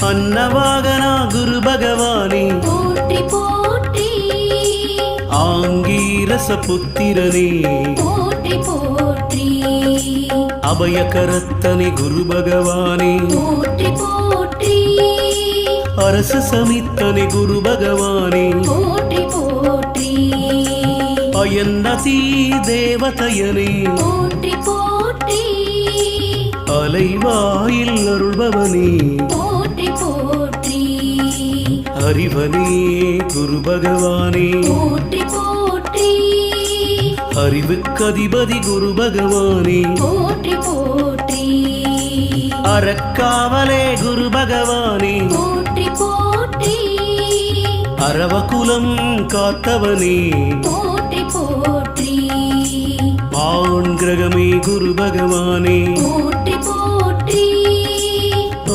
அன்னவாகனா குரு பகவானே போற்றி போற்றி ஆங்கீரச புத்திரனே போற்றி போற்றி அபயகரத்தனே குரு பகவானே போற்றி போற்றி அரச சமித்தனே குரு பகவானே போற்றி போற்றி அயன்னதி தேவதையனே போற்றி போற்றி அலைவாயில் அருள்பவனே போற்றி போற்றி அறிவனே குரு பகவானே போற்றி போற்றி அறிவுக்கதிபதி குரு பகவானே போற்றி போற்றி அறக்காவலே குரு பகவானே போற்றி போற்றி அரவகுலம் காத்தவனே போற்றி போற்றி ஆண் கிரகமே குரு பகவானே போற்றி